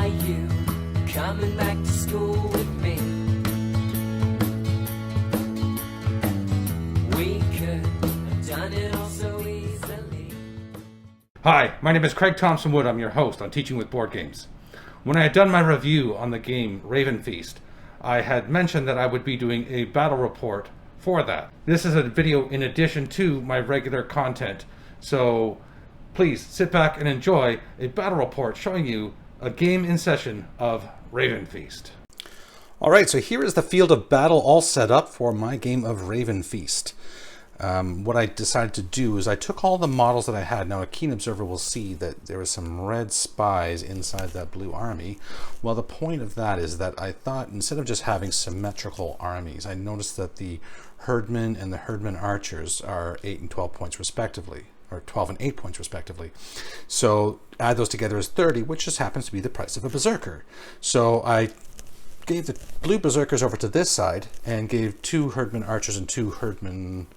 Are you coming back to school with me? We could have done it all so easily. Hi, my name is Craig Thompson Wood. I'm your host on Teaching with Board Games. When I had done my review on the game Ravenfeast, I had mentioned that I would be doing a battle report for that. This is a video in addition to my regular content, so please sit back and enjoy a battle report showing you a game in session of Ravenfeast. Alright, so here is the field of battle all set up for my game of Ravenfeast. What I decided to do is I took all the models that I had. Now a keen observer will see that there are some red spies inside that blue army. Well, the point of that is that I thought instead of just having symmetrical armies, I noticed that the Herdman and the Herdman archers are 8 and 12 points respectively, or 12 and 8 points respectively. So add those together as 30, which just happens to be the price of a berserker. So I gave the blue berserkers over to this side and gave 2 Herdman archers and 2 Herdman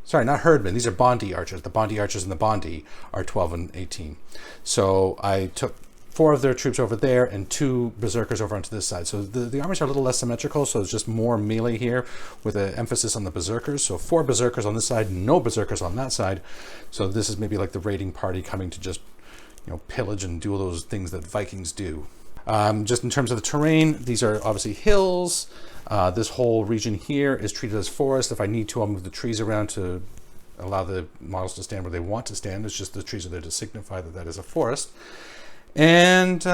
sorry, not Herdman. These are Bondi archers. The Bondi archers and the Bondi are 12 and 18. So I took 4 of their troops over there and 2 berserkers over onto this side. So the armies are a little less symmetrical, so it's just more melee here with an emphasis on the berserkers. So 4 berserkers on this side, no berserkers on that side. So this is maybe like the raiding party coming to just, pillage and do all those things that Vikings do. Just in terms of the terrain, these are obviously hills. This whole region here is treated as forest. If I need to, I'll move the trees around to allow the models to stand where they want to stand. It's just the trees are there to signify that that is a forest. And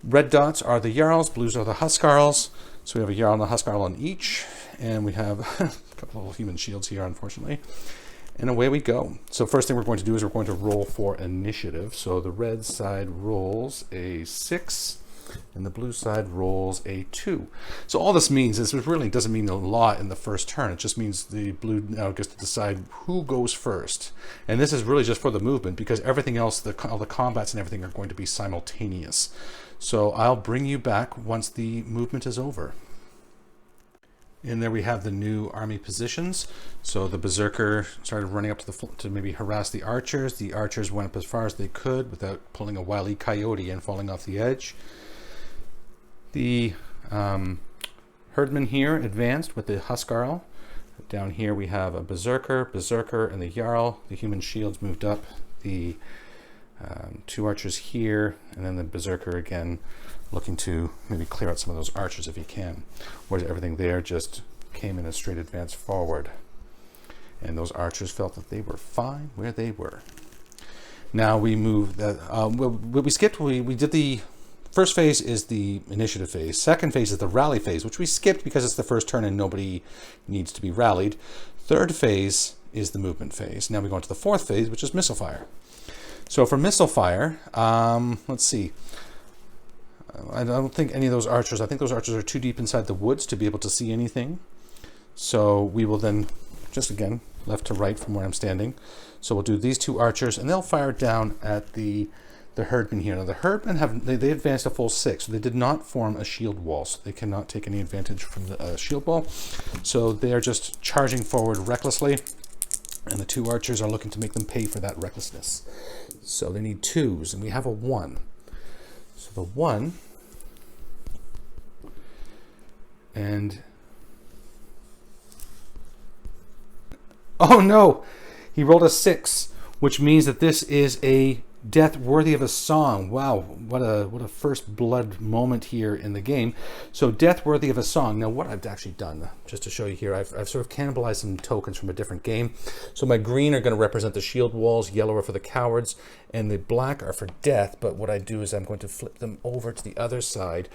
red dots are the Yarls, blues are the Husquarels. So we have a Yarl and a Husquarel on each. And we have a couple of human shields here, unfortunately. And away we go. So first thing we're going to do is we're going to roll for initiative. So the red side rolls a 6 and the blue side rolls a 2. So all this means is it really doesn't mean a lot in the first turn. It just means the blue now gets to decide who goes first. And this is really just for the movement because everything else, all the combats and everything are going to be simultaneous. So I'll bring you back once the movement is over. And there we have the new army positions. So the berserker started running up to maybe harass the archers. The archers went up as far as they could without pulling a wily coyote and falling off the edge. The Herdman here advanced with the Husquarel. Down here we have a berserker, and the Yarl. The human shields moved up. The 2 archers here, and then the berserker again, looking to maybe clear out some of those archers if he can. Whereas everything there just came in a straight advance forward. And those archers felt that they were fine where they were. Now we move that, what we skipped, we did the first phase is the initiative phase. Second phase is the rally phase, which we skipped because it's the first turn and nobody needs to be rallied. Third phase is the movement phase. Now we go into the 4th phase, which is missile fire. So for missile fire, let's see. I don't think any of those archers, I think those archers are too deep inside the woods to be able to see anything. So we will then, just again, left to right from where I'm standing. So we'll do these 2 archers and they'll fire down at the Herdman here. Now the Herdman they advanced a full 6, so they did not form a shield wall, so they cannot take any advantage from the shield wall. So they are just charging forward recklessly, and the 2 archers are looking to make them pay for that recklessness. So they need 2s, and we have a 1. So the 1, and oh no, he rolled a 6, which means that this is a death worthy of a song. Wow, what a first blood moment here in the game. So death worthy of a song. Now what I've actually done, just to show you here, I've sort of cannibalized some tokens from a different game. So my green are going to represent the shield walls, yellow are for the cowards, and the black are for death. But what I do is I'm going to flip them over to the other side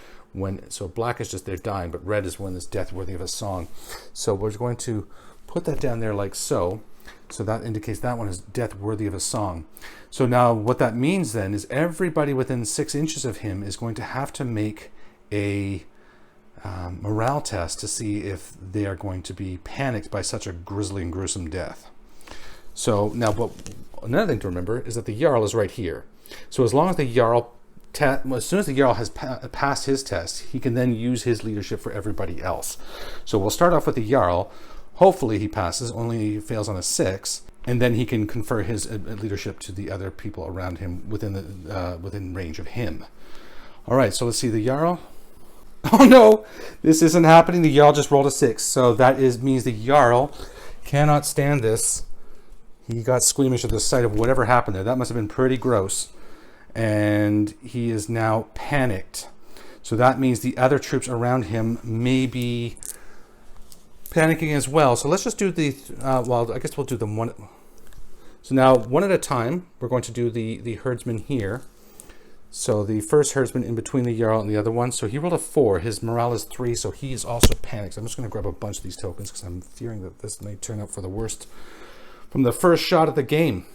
so black is just they're dying, but red is when it's death worthy of a song. So we're going to put that down there like so. So that indicates that one is death worthy of a song. So now what that means then is everybody within 6 inches of him is going to have to make a morale test to see if they are going to be panicked by such a grisly and gruesome death. So now another thing to remember is that the Yarl is right here. So as long as the Yarl, as soon as the Yarl has passed his test, he can then use his leadership for everybody else. So we'll start off with the Yarl. Hopefully he passes, only he fails on a 6. and then he can confer his leadership to the other people around him within range of him. All right, so let's see the Yarl. Oh no, this isn't happening. The Yarl just rolled a 6, so that means the Yarl cannot stand this. He got squeamish at the sight of whatever happened there. That must have been pretty gross, and he is now panicked. So that means the other troops around him may be panicking as well. So let's just do the, well, I guess we'll do them one. So now, one at a time, we're going to do the herdsman here. So the first herdsman in between the Yarl and the other one. So he rolled a 4. His morale is 3, so he is also panicked. So I'm just going to grab a bunch of these tokens because I'm fearing that this may turn out for the worst from the first shot of the game.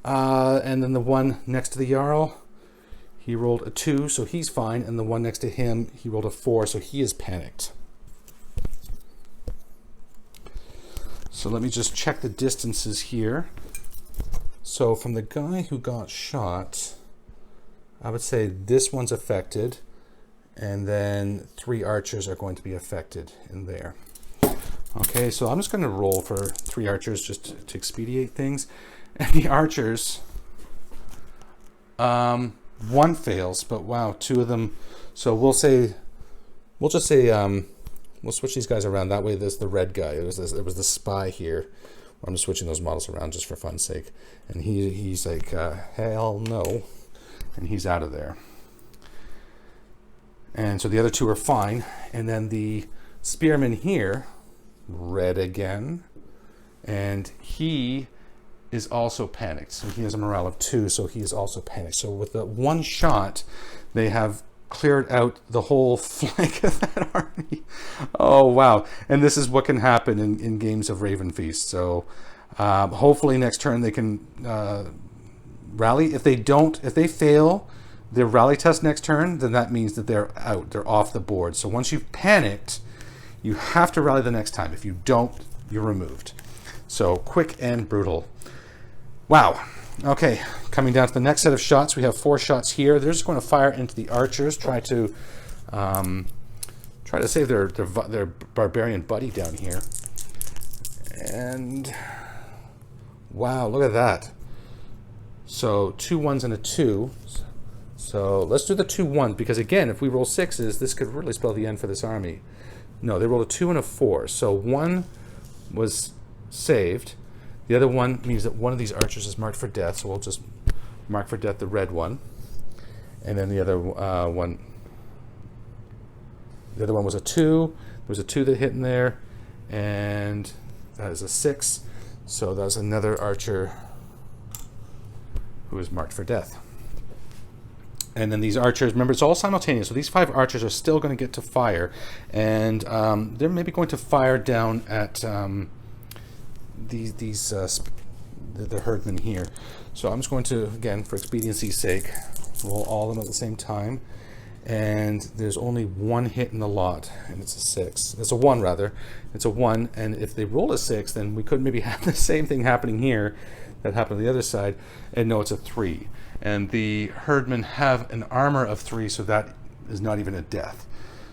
And then the one next to the Yarl, he rolled a 2, so he's fine. And the one next to him, he rolled a 4, so he is panicked. So let me just check the distances here. So from the guy who got shot, I would say this one's affected, and then 3 archers are going to be affected in there. Okay, so I'm just going to roll for 3 archers just to expedite things. And the archers, 1 fails, but wow, 2 of them. So we'll just say, we'll switch these guys around. That way there's the red guy. There was the spy here. I'm just switching those models around just for fun's sake. And he's like, hell no. And he's out of there. And so the other 2 are fine. And then the spearman here, red again. And he is also panicked. So he has a morale of 2, so he is also panicked. So with the 1 shot, they have cleared out the whole flank of that army. Oh, wow. And this is what can happen in games of Ravenfeast. So hopefully next turn they can rally. If they fail their rally test next turn, then that means that they're out. They're off the board. So once you've panicked, you have to rally the next time. If you don't, you're removed. So quick and brutal. Wow. Okay, coming down to the next set of shots, we have 4 shots here. They're just going to fire into the archers, try to save their barbarian buddy down here. And wow, look at that. So 2 1s and a 2. So let's do the 2 1s, because again, if we roll 6s, this could really spell the end for this army. No, they rolled a 2 and a 4. So 1 was saved. The other one means that one of these archers is marked for death, so we'll just mark for death the red one. And then the other one was a 2. There was a 2 that hit in there, and that is a 6. So that's another archer who is marked for death. And then these archers, remember, it's all simultaneous, so these 5 archers are still going to get to fire, and they're maybe going to fire down at the herdmen here. So I'm just going to, again, for expediency's sake, roll all of them at the same time. And there's only 1 hit in the lot, and it's a 6. It's a 1 rather. It's a 1, and if they roll a 6, then we could maybe have the same thing happening here that happened on the other side. And no, it's a 3. And the herdmen have an armor of 3, so that is not even a death.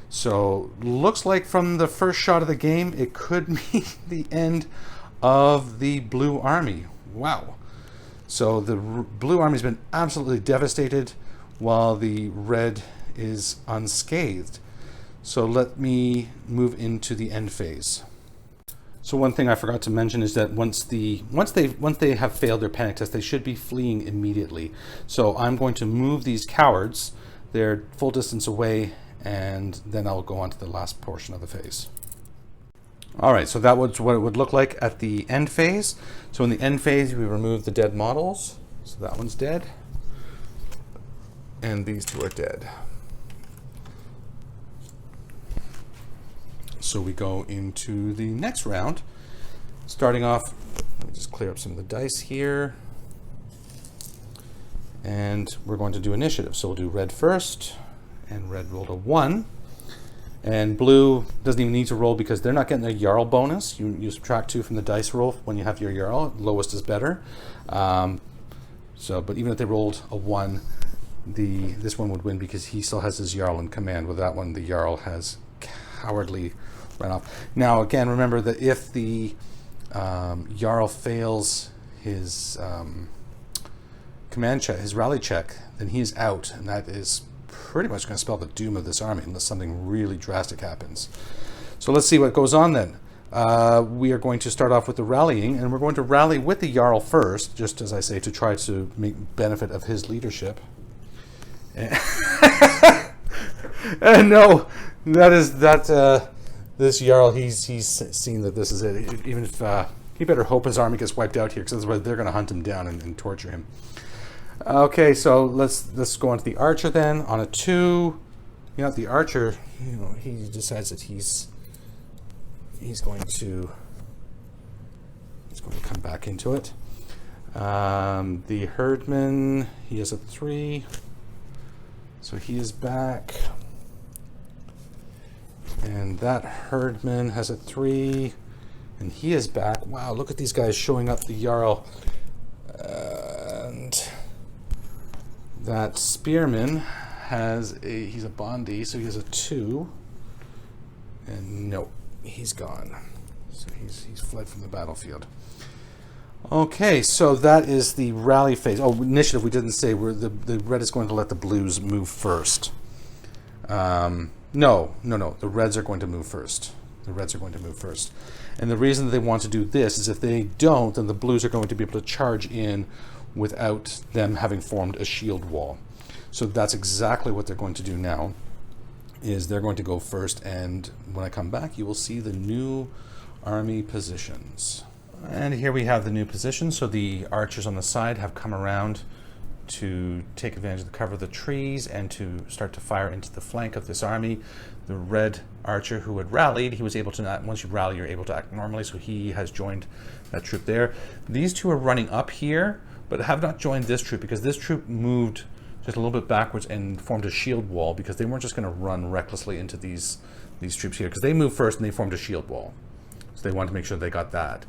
So looks like from the first shot of the game, it could mean the end of the blue army. Wow. So the blue army's been absolutely devastated while the red is unscathed. So let me move into the end phase. So one thing I forgot to mention is that once they have failed their panic test, they should be fleeing immediately. So I'm going to move these cowards. They're full distance away, and then I'll go on to the last portion of the phase. All right, so that was what it would look like at the end phase. So in the end phase, we remove the dead models. So that one's dead, and these 2 are dead. So we go into the next round. Starting off, let me just clear up some of the dice here. And we're going to do initiative. So we'll do red first, and red rolled a 1. And blue doesn't even need to roll because they're not getting a Yarl bonus. You subtract 2 from the dice roll when you have your Yarl. Lowest is better. But even if they rolled a 1, this one would win because he still has his Yarl in command. With that one, the Yarl has cowardly run off. Now, again, remember that if the Yarl fails his command check, his rally check, then he is out, and that is pretty much going to spell the doom of this army unless something really drastic happens. So let's see what goes on then. We are going to start off with the rallying, and we're going to rally with the Yarl first, just as I say, to try to make benefit of his leadership. And no, this Yarl, he's seen that this is it. Even if he better hope his army gets wiped out here, because otherwise they're going to hunt him down and torture him. Okay, so let's go on to the archer then. On a 2, the archer, he decides that he's going to come back into it. The Herdman, he has a 3, so he is back. And that Herdman has a 3, and he is back. Wow, look at these guys showing up the Yarl. And that Spearman he's a Bondi, so he has a 2. And no, he's gone. So he's fled from the battlefield. Okay, so that is the rally phase. Oh, initiative, we didn't say. The red is going to let the blues move first. No. The reds are going to move first. And the reason that they want to do this is if they don't, then the blues are going to be able to charge in without them having formed a shield wall. So that's exactly what they're going to do now, is they're going to go first, and when I come back, you will see the new army positions. And here we have the new positions. So the archers on the side have come around to take advantage of the cover of the trees and to start to fire into the flank of this army. The red archer who had rallied, he was able to not, once you rally, you're able to act normally, so he has joined that troop there. These two are running up here, but have not joined this troop because this troop moved just a little bit backwards and formed a shield wall because they weren't just going to run recklessly into these troops here, because they moved first and they formed a shield wall. So they wanted to make sure they got that.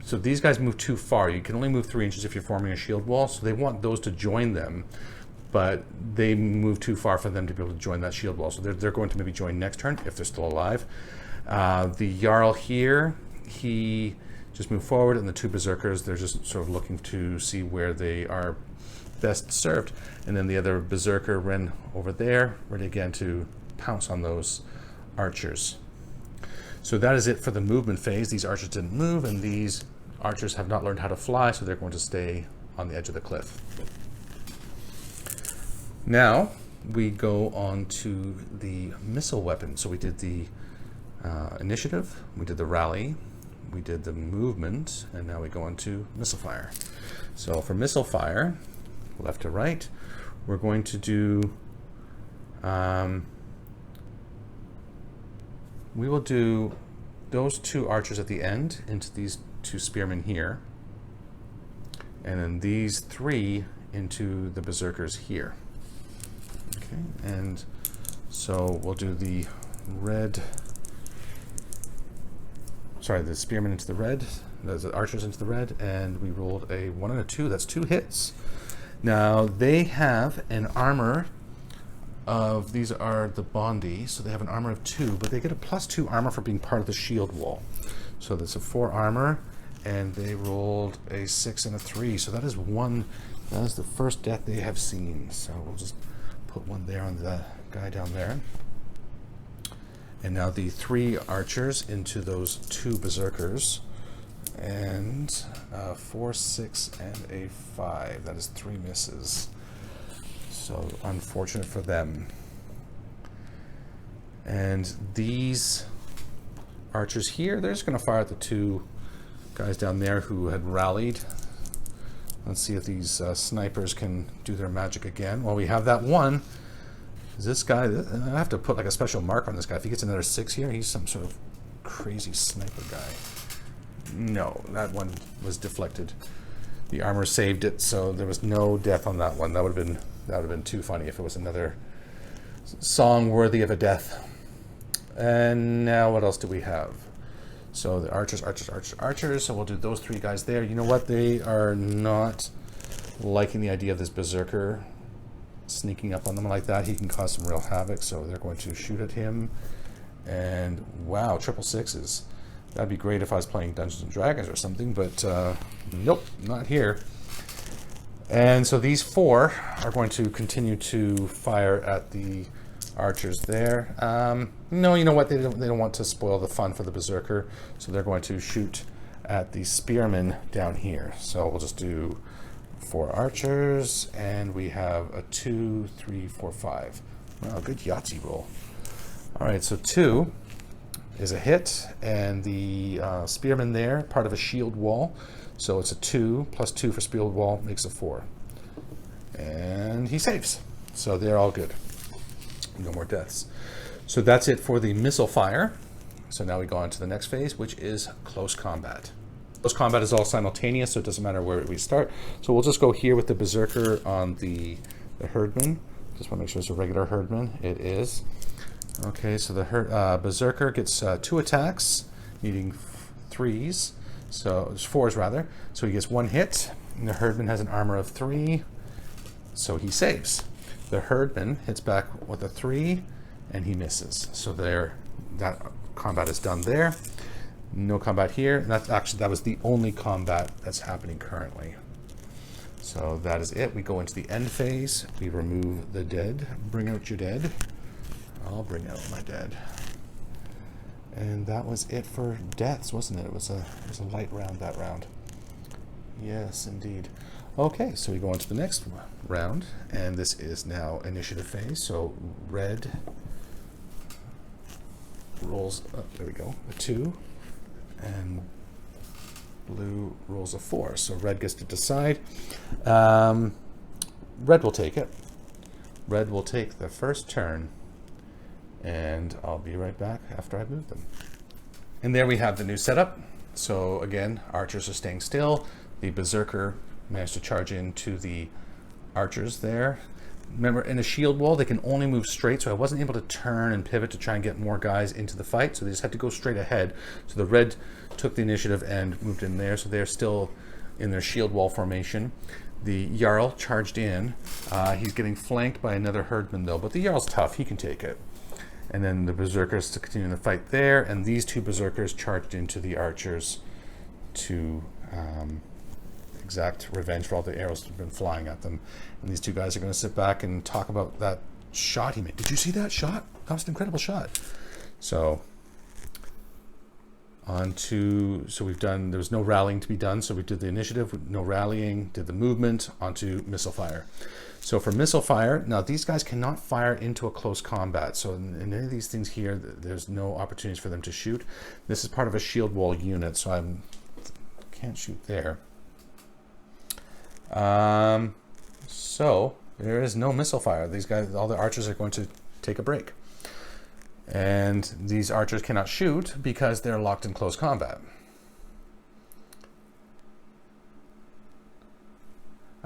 So these guys move too far. You can only move 3 inches if you're forming a shield wall, so they want those to join them, but they move too far for them to be able to join that shield wall. So they're going to maybe join next turn if they're still alive. The Yarl here, he just moved forward, and the 2 berserkers, they're just sort of looking to see where they are best served. And then the other berserker ran over there, ready again to pounce on those archers. So that is it for the movement phase. These archers didn't move, and these archers have not learned how to fly, so they're going to stay on the edge of the cliff. Now we go on to the missile weapon. So we did the initiative, we did the rally, we did the movement, and now we go on to missile fire. So for missile fire, left to right, we're going to do we will do those 2 archers at the end into these 2 spearmen here, and then these 3 into the berserkers here. Okay, and so we'll do the spearmen into the red, the archers into the red, and we rolled a 1 and a 2. That's 2 hits. Now they have an armor of, these are the Bondi, so they have an armor of 2, but they get a +2 armor for being part of the shield wall. So that's a 4 armor, and they rolled a 6 and a 3. So that is the first death they have seen. So we'll just put 1 there on the guy down there. And now the 3 archers into those 2 berserkers, and 4, 6, and a 5. That is 3 misses. So unfortunate for them. And these archers here, they're just going to fire at the 2 guys down there who had rallied. Let's see if these snipers can do their magic again. Well, we have that 1. Is this guy, I have to put like a special mark on this guy. If he gets another 6 here, he's some sort of crazy sniper guy. No, that one was deflected. The armor saved it, so there was no death on that one. That would have been too funny if it was another song worthy of a death. And now what else do we have? So the archers. So we'll do those 3 guys there. You know what? They are not liking the idea of this berserker sneaking up on them like that. He can cause some real havoc, so they're going to shoot at him. And wow, 666s. That'd be great if I was playing Dungeons and Dragons or something, but nope, not here. And so these 4 are going to continue to fire at the archers there. No, you know what? They don't want to spoil the fun for the berserker, so they're going to shoot at the spearmen down here. So we'll just do 4 archers, and we have a 2, 3, 4, 5. Wow, good Yahtzee roll. All right, so 2 is a hit, and the spearman there, part of a shield wall. So it's a 2 plus 2 for shield wall makes a 4. And he saves. So they're all good. No more deaths. So that's it for the missile fire. So now we go on to the next phase, which is close combat. Close combat is all simultaneous, so it doesn't matter where we start. So we'll just go here with the berserker on the herdman. Just want to make sure it's a regular herdman. It is. Okay, so the berserker gets 2 attacks, needing 3s. So it's 4s rather. So he gets 1 hit. And the herdman has an armor of 3, so he saves. The herdman hits back with a 3, and he misses. So there, that combat is done there. No combat here. And that was the only combat that's happening currently. So that is it. We go into the end phase. We remove the dead. Bring out your dead. I'll bring out my dead. And that was it for deaths, wasn't it? It was a light round, that round. Yes, indeed. Okay, so we go on to the next round, and this is now initiative phase. So red rolls up, there we go, a 2, and blue rolls a 4. So red gets to decide. Red will take it. Red will take the first turn, and I'll be right back after I move them. And there we have the new setup. So again, archers are staying still. The berserker managed to charge into the archers there. Remember, in a shield wall, they can only move straight, so I wasn't able to turn and pivot to try and get more guys into the fight, so they just had to go straight ahead. So the red took the initiative and moved in there, so they're still in their shield wall formation. The Yarl charged in. He's getting flanked by another herdman, though, but the Yarl's tough. He can take it. And then the berserkers to continue the fight there, and these 2 berserkers charged into the archers to exact revenge for all the arrows that have been flying at them. And these 2 guys are going to sit back and talk about that shot he made. Did you see that shot? That was an incredible shot. So we've done, there was no rallying to be done, so we did the initiative, no rallying, did the movement, onto missile fire. So for missile fire, now these guys cannot fire into a close combat. So in any of these things here, there's no opportunities for them to shoot. This is part of a shield wall unit, so I can't shoot there. So there is no missile fire. These guys, all the archers are going to take a break. And these archers cannot shoot because they're locked in close combat.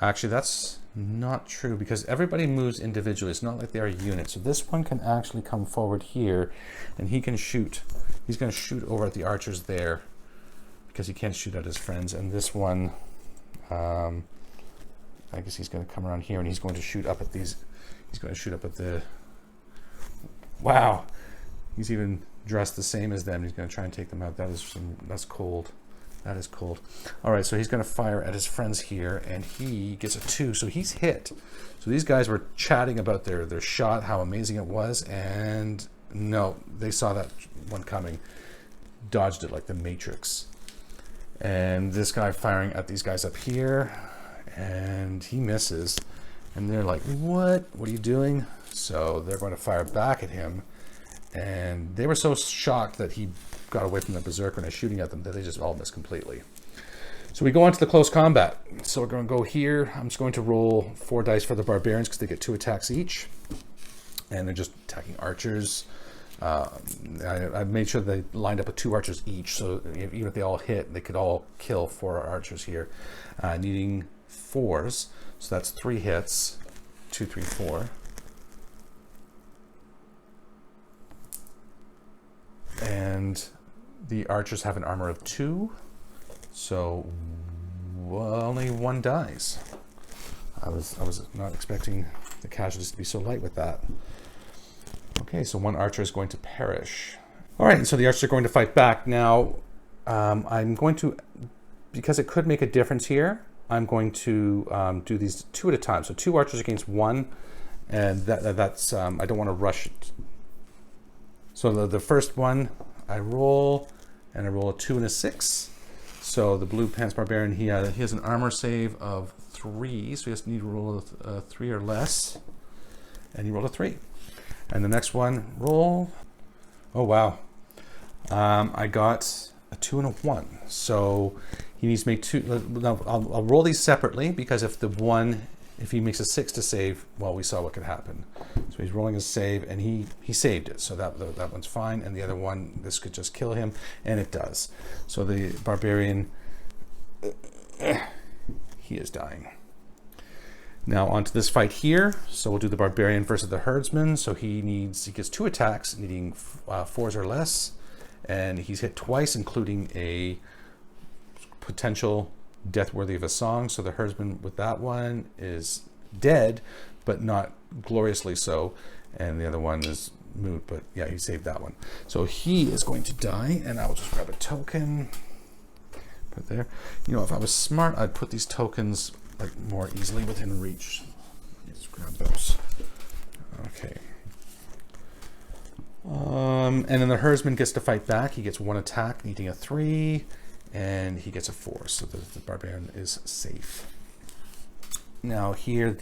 Actually, that's not true because everybody moves individually. It's not like they're a unit. So this one can actually come forward here and he can shoot. He's going to shoot over at the archers there because he can't shoot at his friends. And this one, I guess he's going to come around here and he's going to shoot up at these. He's going to shoot up at the... Wow. He's even dressed the same as them. He's going to try and take them out. That's cold. That is cold. All right, so he's going to fire at his friends here, and he gets a 2, so he's hit. So these guys were chatting about their shot, how amazing it was, and no, they saw that one coming, dodged it like the Matrix. And this guy firing at these guys up here, and he misses. And they're like, what are you doing? So they're going to fire back at him. And they were so shocked that he got away from the berserker and is shooting at them that they just all missed completely. So we go on to the close combat. So we're going to go here. I'm just going to roll 4 dice for the barbarians because they get 2 attacks each. And they're just attacking archers. I made sure they lined up with 2 archers each. So even if they all hit, they could all kill 4 archers here. Needing 4s. So that's 3 hits. 2, 3, 4. And the archers have an armor of 2, so only 1 dies. I was not expecting the casualties to be so light with that. Okay, so 1 archer is going to perish. All right, so the archers are going to fight back. Now, I'm going to, because it could make a difference here, I'm going to do these 2 at a time. So 2 archers against 1, and that's I don't want to rush it. So the first one I roll, and I roll a 2 and a 6. So the blue pants barbarian, he has an armor save of 3, so he has to need to roll a 3 or less, and he rolled a 3. And the next one, roll. Oh wow, I got a 2 and a 1. So he needs to make 2. Now I'll roll these separately, because if he makes a 6 to save, well, we saw what could happen. So he's rolling his save, and he saved it. So that one's fine. And the other one, this could just kill him, and it does. So the barbarian, he is dying. Now onto this fight here. So we'll do the barbarian versus the herdsman. So he gets 2 attacks, needing 4s or less, and he's hit twice, including a potential death worthy of a song. So the herdsman with that one is dead, but not gloriously so, and the other one is moot, but yeah, he saved that one. So he is going to die, and I'll just grab a token, put there. You know, if I was smart, I'd put these tokens like more easily within reach. Let's grab those. Okay. And then the herdsman gets to fight back. He gets 1 attack, needing a 3, and he gets a 4, so the barbarian is safe. Now here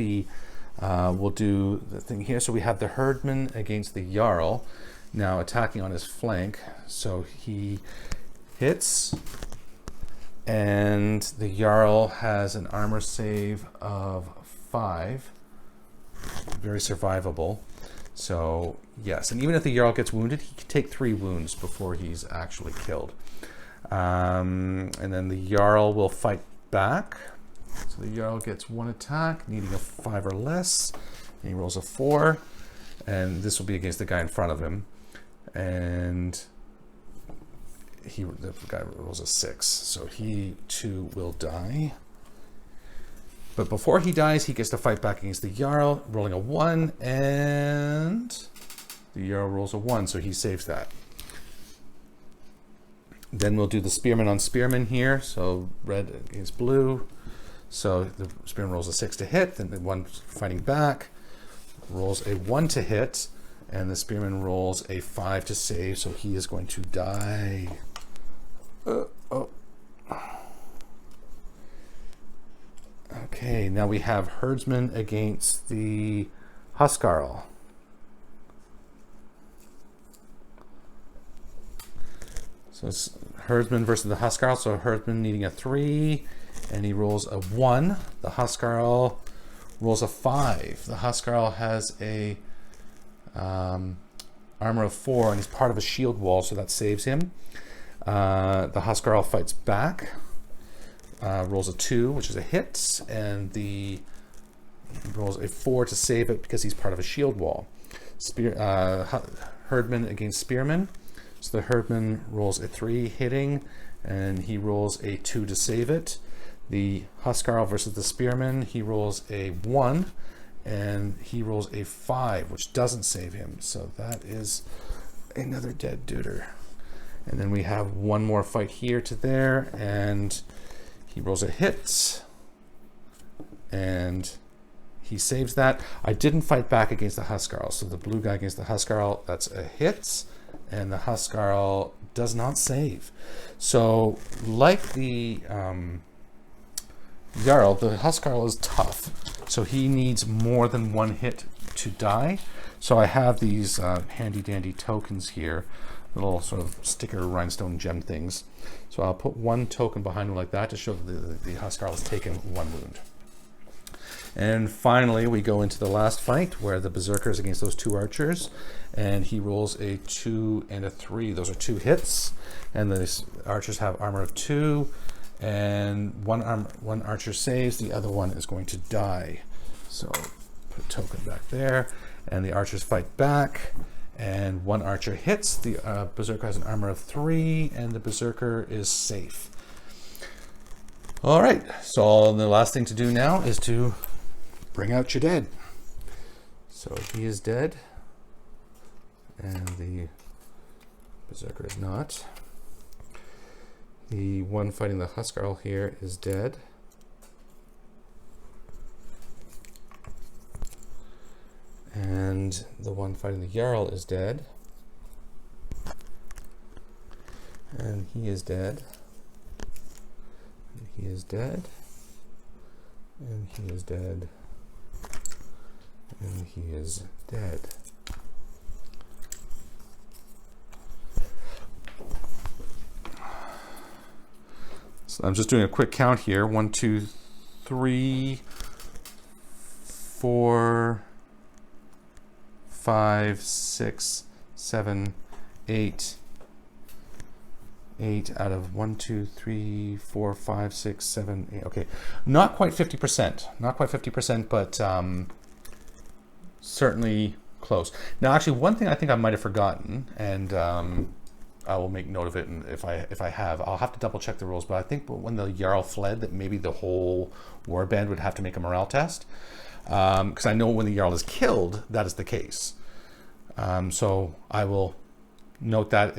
we'll do the thing here. So we have the herdman against the Yarl, now attacking on his flank. So he hits, and the Yarl has an armor save of 5, very survivable. So yes, and even if the Yarl gets wounded, he can take 3 wounds before he's actually killed. And then the Yarl will fight back. So the Yarl gets 1 attack, needing a 5 or less, and he rolls a 4, and this will be against the guy in front of him, and the guy rolls a 6, so he too will die. But before he dies, he gets to fight back against the Yarl, rolling a 1, and the Yarl rolls a 1, so he saves that. Then we'll do the Spearman on Spearman here, so red against blue. So the Spearman rolls a 6 to hit, then the one fighting back rolls a 1 to hit, and the Spearman rolls a 5 to save, so he is going to die. Okay, now we have Herdsman against the Husquarel. So it's Herdsman versus the Husquarel. So Herdsman needing a 3, and he rolls a 1. The Husquarel rolls a 5. The Husquarel has a armor of 4, and he's part of a shield wall, so that saves him. The Husquarel fights back, rolls a 2, which is a hit, and he rolls a 4 to save it because he's part of a shield wall. Herdman against Spearman. So the Herdman rolls a 3 hitting, and he rolls a 2 to save it. The Husquarel versus the Spearman, he rolls a 1, and he rolls a 5, which doesn't save him. So that is another dead duder. And then we have one more fight here to there, and he rolls a hit, and he saves that. I didn't fight back against the Husquarel, so the blue guy against the Husquarel, that's a hit, and the Husquarel does not save. So like the Yarl, the Husquarel is tough, so he needs more than 1 hit to die. So I have these handy dandy tokens here, little sort of sticker rhinestone gem things. So I'll put 1 token behind him like that to show that the Husquarel has taken 1 wound. And finally, we go into the last fight where the Berserker is against those 2 archers, and he rolls a 2 and a 3. Those are 2 hits, and the archers have armor of 2, and one archer saves, the other one is going to die. So put a token back there, and the archers fight back, and 1 archer hits. The Berserker has an armor of 3, and the Berserker is safe. All right, so the last thing to do now is to bring out your dead. So he is dead, and the Berserker is not. The one fighting the Husquarel here is dead. And the one fighting the Yarl is dead. And he is dead. And he is dead. And he is dead. And he is dead. So I'm just doing a quick count here. 1, 2, 3, 4, 5, 6, 7, 8. 8 out of 1, 2, 3, 4, 5, 6, 7, 8. Okay, not quite 50%. Not quite 50%, but certainly close. Now, actually, one thing I think I might have forgotten, and I will make note of it. And if I have, I'll have to double check the rules. But I think when the Yarl fled, that maybe the whole warband would have to make a morale test, because I know when the Yarl is killed, that is the case. So I will note that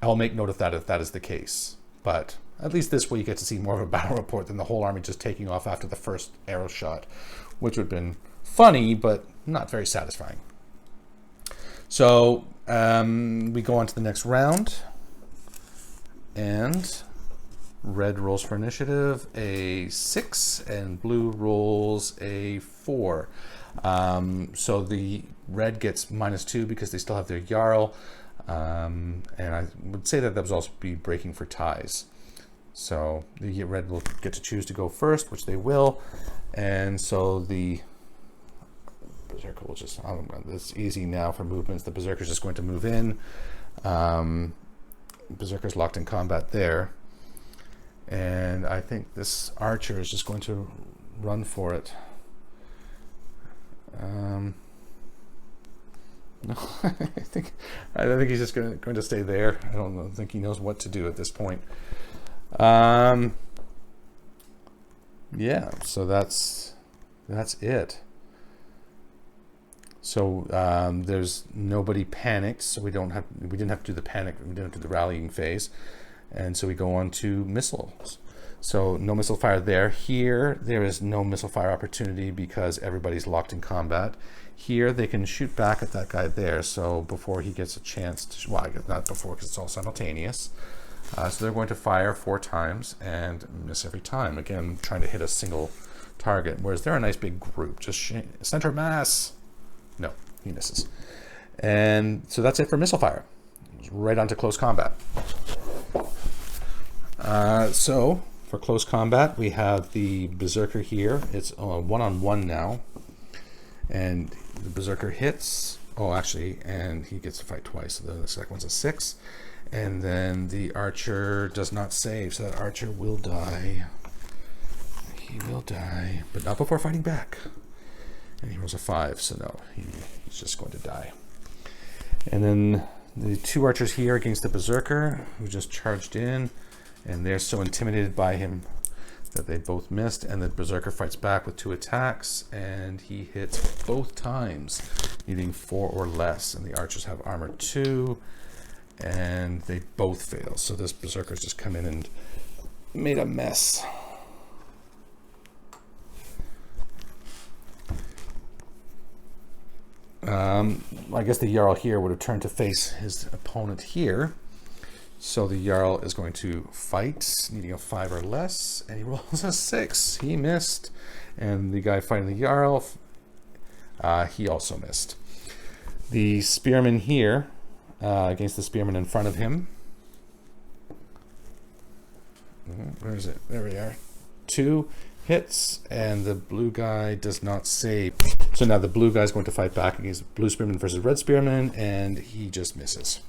I will make note of that if that is the case. But at least this way you get to see more of a battle report than the whole army just taking off after the first arrow shot, which would have been funny, but not very satisfying. So we go on to the next round. And red rolls for initiative a 6, and blue rolls a 4. So the red gets -2 because they still have their Yarl. And I would say that was also be breaking for ties. So the red will get to choose to go first, which they will. And so the Berserker will just, it's easy now for movements. The Berserker's just going to move in. Berserker's locked in combat there. And I think this archer is just going to run for it. No, I think he's just going to stay there. I don't think he knows what to do at this point. Yeah, so that's it. So there's nobody panicked, so we didn't have to do the panic, we didn't have to do the rallying phase, and so we go on to missiles. So no missile fire there. Here there is no missile fire opportunity because everybody's locked in combat. Here they can shoot back at that guy there. So before he gets a chance to, well, I guess not before because it's all simultaneous. So they're going to fire 4 times and miss every time. Again, trying to hit a single target. Whereas they're a nice big group. Just center mass. No, he misses. And so that's it for missile fire. Right on to close combat. So for close combat, we have the Berserker here. It's 1-on-1 now. And the Berserker hits. Oh, actually, and he gets to fight twice. So the second one's a 6. And then the archer does not save. So that archer will die. He will die. But not before fighting back. And he rolls a 5. So no, he's just going to die. And then the 2 archers here against the Berserker, who just charged in. And they're so intimidated by him that they both missed, and the Berserker fights back with 2 attacks, and he hits both times, needing 4 or less, and the archers have armor 2, and they both fail. So this Berserker's just come in and made a mess. I guess the Yarl here would have turned to face his opponent here. So the Yarl is going to fight, needing a 5 or less, and he rolls a 6. He missed. And the guy fighting the Yarl, he also missed. The Spearman here, against the Spearman in front of him. Where is it? There we are. 2 hits, and the blue guy does not save. So now the blue guy is going to fight back against Blue Spearman versus Red Spearman, and he just misses.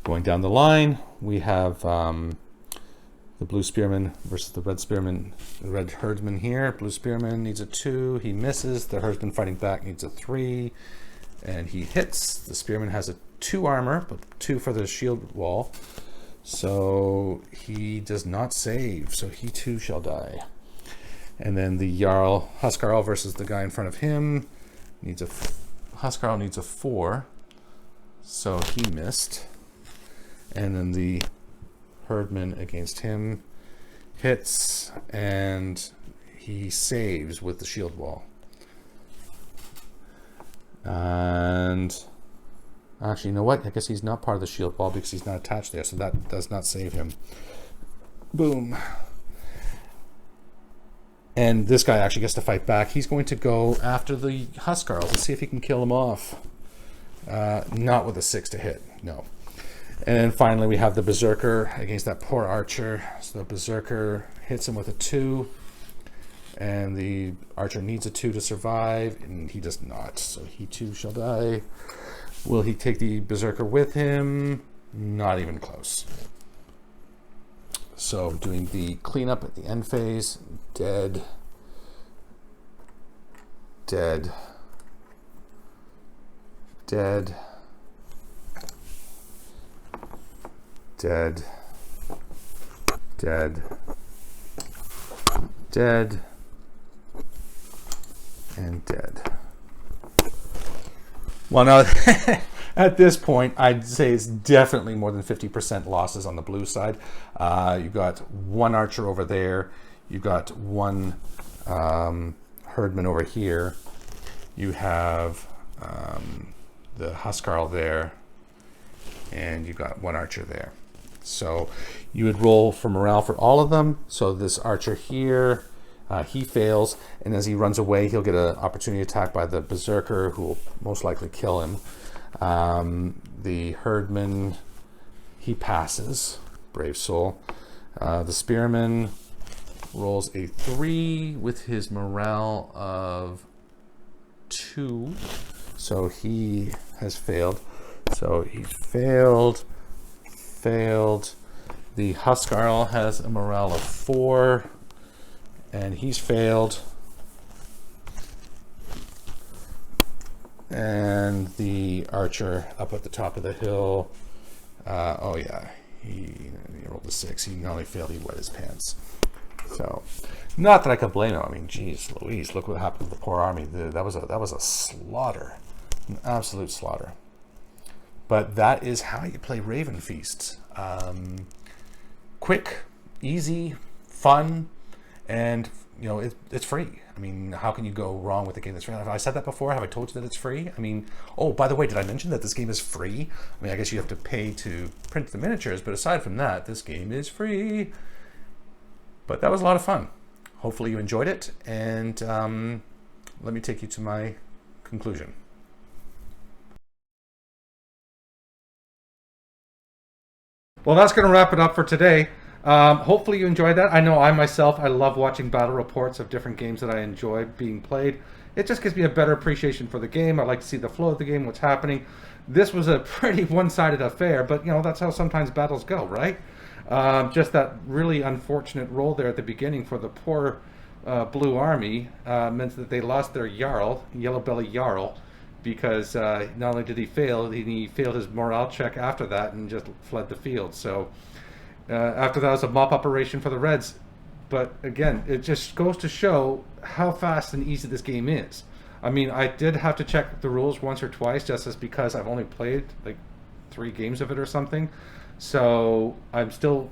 Going down the line, we have the Blue Spearman versus the Red Spearman, the Red Herdsman here. Blue Spearman needs a 2, he misses. The Herdsman fighting back needs a 3, and he hits. The Spearman has a 2 armor, but 2 for the shield wall. So he does not save, so he too shall die. And then the Yarl, Husquarel versus the guy in front of him, Husquarel needs a 4, so he missed. And then the Herdman against him hits, and he saves with the shield wall. And actually, you know what? I guess he's not part of the shield wall because he's not attached there, so that does not save him. Boom. And this guy actually gets to fight back. He's going to go after the Husquarel to see if he can kill him off. Not with a 6 to hit, no. And then finally we have the Berserker against that poor archer. So the Berserker hits him with a 2. And the archer needs a 2 to survive, and he does not. So he too shall die. Will he take the Berserker with him? Not even close. So doing the cleanup at the end phase. Dead. Dead. Dead. Dead. Dead. Dead. And dead. Well, now, at this point, I'd say it's definitely more than 50% losses on the blue side. You've got one archer over there. You've got one Herdman over here. You have the Husquarel there. And you've got one archer there. So you would roll for morale for all of them. So this archer here, he fails, and as he runs away, he'll get an opportunity attack by the Berserker, who will most likely kill him. The Herdman, he passes, brave soul. The Spearman rolls a 3 with his morale of 2, so he has failed. So he failed. The Husquarel has a morale of 4. And he's failed. And the archer up at the top of the hill. Oh yeah, he rolled a 6. He not only failed, he wet his pants. So, not that I could blame him. I mean, geez, Louise, look what happened to the poor army. That was a slaughter, an absolute slaughter. But that is how you play Ravenfeast. Quick, easy, fun. And, you know, it's free. I mean, how can you go wrong with a game that's free? Have I said that before? Have I told you that it's free? I mean, oh, by the way, did I mention that this game is free? I mean, I guess you have to pay to print the miniatures, but aside from that, this game is free. But that was a lot of fun. Hopefully you enjoyed it, and let me take you to my conclusion. Well, that's going to wrap it up for today. Hopefully you enjoyed that. I know I myself, I love watching battle reports of different games that I enjoy being played. It just gives me a better appreciation for the game. I like to see the flow of the game, what's happening. This was a pretty one-sided affair, but you know, that's how sometimes battles go, right? Just that really unfortunate roll there at the beginning for the poor Blue Army meant that they lost their Yarl, Yellow Belly Yarl, because not only did he fail, he failed his morale check after that and just fled the field. So after that was a mop operation for the Reds. But again, it just goes to show how fast and easy this game is. I mean, I did have to check the rules once or twice just as because I've only played like 3 games of it or something. So I'm still,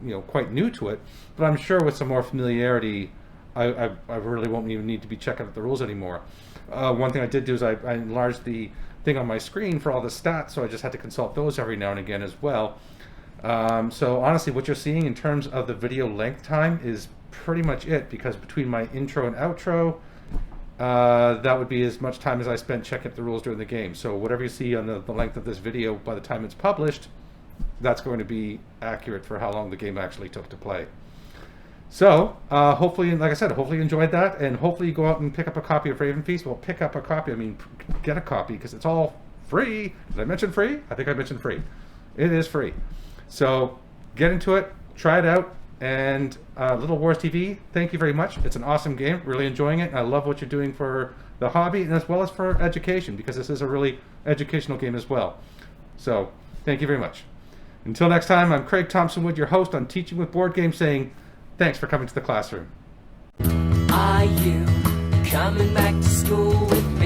you know, quite new to it. But I'm sure with some more familiarity, I really won't even need to be checking out the rules anymore. One thing I did do is I enlarged the thing on my screen for all the stats, so I just had to consult those every now and again as well. So honestly, what you're seeing in terms of the video length time is pretty much it, because between my intro and outro, that would be as much time as I spent checking up the rules during the game. So whatever you see on the length of this video by the time it's published, that's going to be accurate for how long the game actually took to play. So hopefully, like I said, hopefully you enjoyed that, and hopefully you go out and pick up a copy of Ravenfeast. Well, pick up a copy, I mean get a copy, because it's all free. Did I mention free? I think I mentioned free. It is free. So get into it, try it out, and Little Wars TV, thank you very much. It's an awesome game, really enjoying it. I love what you're doing for the hobby and as well as for education, because this is a really educational game as well. So thank you very much. Until next time, I'm Craig Thompson Wood, your host on Teaching with Board Games, saying thanks for coming to the classroom. Are you coming back to school with me?